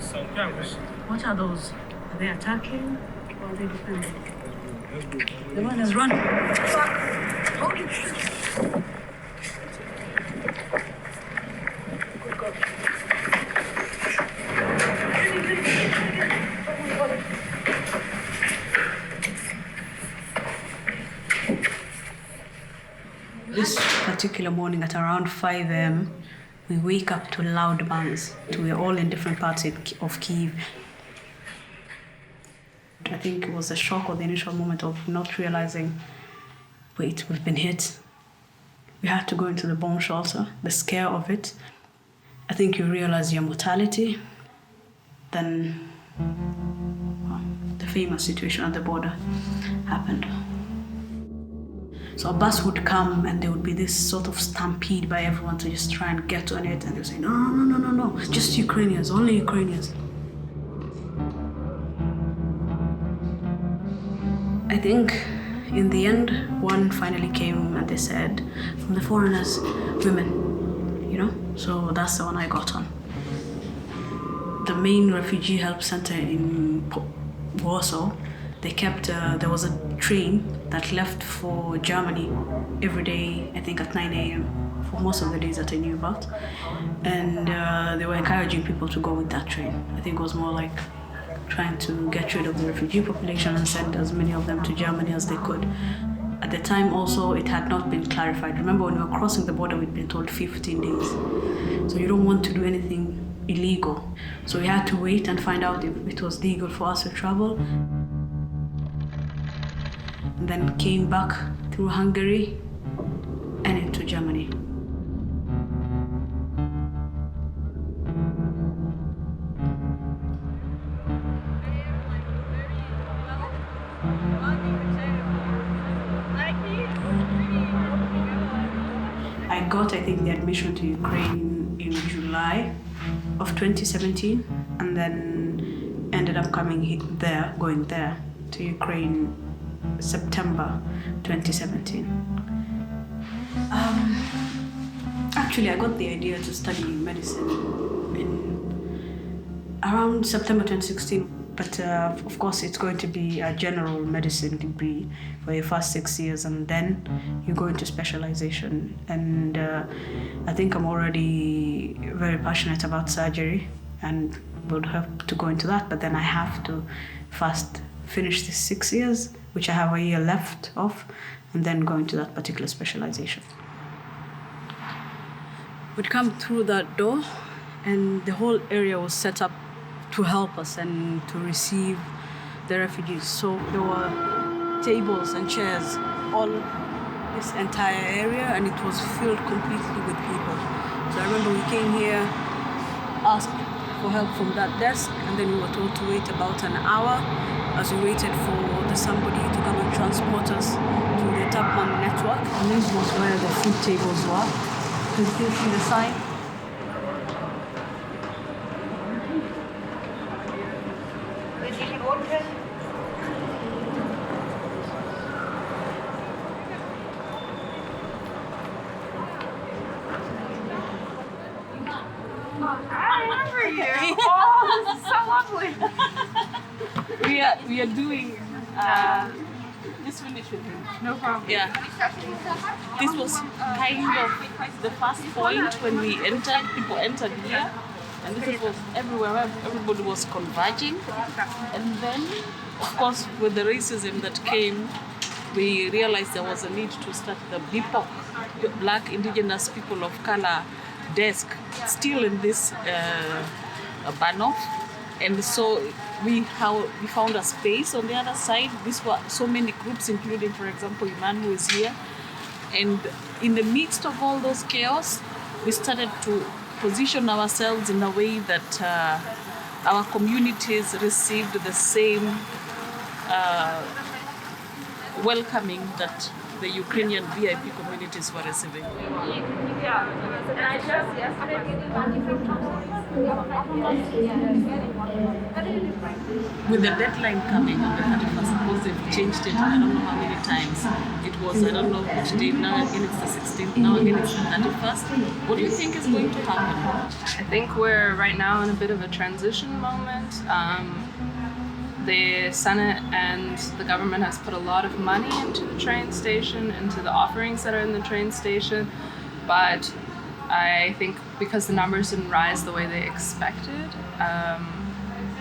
What are those? Are they attacking or are they defending? The one is running. Fuck! Holy shit! This particular morning at around 5 a.m., we wake up to loud bangs. We're all in different parts of Kyiv. I think it was a shock or the initial moment of not realizing, wait, we've been hit. We had to go into the bomb shelter, the scare of it. I think you realize your mortality. Then the famous situation at the border happened. So a bus would come and there would be this sort of stampede by everyone to just try and get on it, and they'll say, no, just Ukrainians, only Ukrainians. I think in the end, one finally came and they said, from the foreigners, women, you know? So that's the one I got on. The main refugee help center in Warsaw, they kept, there was a train that left for Germany every day, I think at 9 a.m. for most of the days that I knew about. And they were encouraging people to go with that train. I think it was more like trying to get rid of the refugee population and send as many of them to Germany as they could. At the time also, it had not been clarified. Remember when we were crossing the border, we'd been told 15 days. So you don't want to do anything illegal. So we had to wait and find out if it was legal for us to travel. And then came back through Hungary and into Germany. I got, I think, the admission to Ukraine in July of 2017, and then ended up going there to Ukraine September 2017. Actually, I got the idea to study medicine in around September 2016, but of course it's going to be a general medicine degree for your first 6 years, and then you go into specialization. And I think I'm already very passionate about surgery and would have to go into that, but then I have to first finish the 6 years, which I have a year left of, and then go into that particular specialization. We'd come through that door, and the whole area was set up to help us and to receive the refugees. So there were tables and chairs all this entire area, and it was filled completely with people. So I remember we came here, asked for help from that desk, and then we were told to wait about an hour as we waited for somebody to come and transport us to the Tapman network. And this was where the food tables were. You can still see the sign. I remember you. Oh, this is so lovely. We are doing. Just finish with him. No problem. Yeah. This was kind of the first point when we entered. People entered here, and this was everywhere. Everybody was converging, and then, of course, with the racism that came, we realized there was a need to start the BIPOC, Black Indigenous People of Color desk, still in this Banov. And so we found a space on the other side. These were so many groups, including, for example, Iman, who is here. And in the midst of all those chaos, we started to position ourselves in a way that our communities received the same welcoming that the Ukrainian VIP communities were receiving. With the deadline coming on the 31st, suppose they've changed it, I don't know how many times. It was, I don't know which date, now again it's the 16th, now again it's the 31st. What do you think is going to happen? I think we're right now in a bit of a transition moment. The Senate and the government has put a lot of money into the train station, into the offerings that are in the train station, but I think because the numbers didn't rise the way they expected,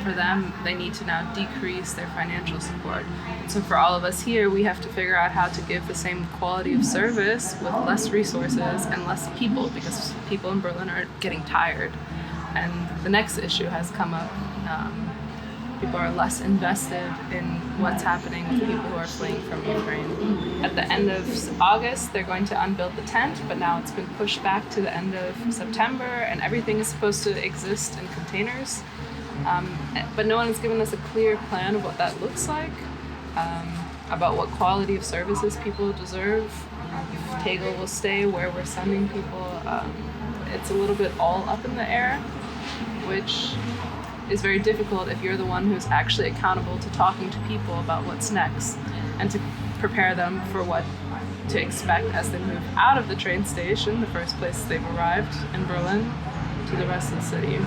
for them, they need to now decrease their financial support. So for all of us here, we have to figure out how to give the same quality of service with less resources and less people, because people in Berlin are getting tired. And the next issue has come up. People are less invested in what's happening with people who are fleeing from Ukraine. At the end of August, they're going to unbuild the tent, but now it's been pushed back to the end of September, and everything is supposed to exist in containers. But no one has given us a clear plan of what that looks like, about what quality of services people deserve, if Tegel will stay, where we're sending people. It's a little bit all up in the air, which is very difficult if you're the one who's actually accountable to talking to people about what's next and to prepare them for what to expect as they move out of the train station, the first place they've arrived in Berlin, to the rest of the city.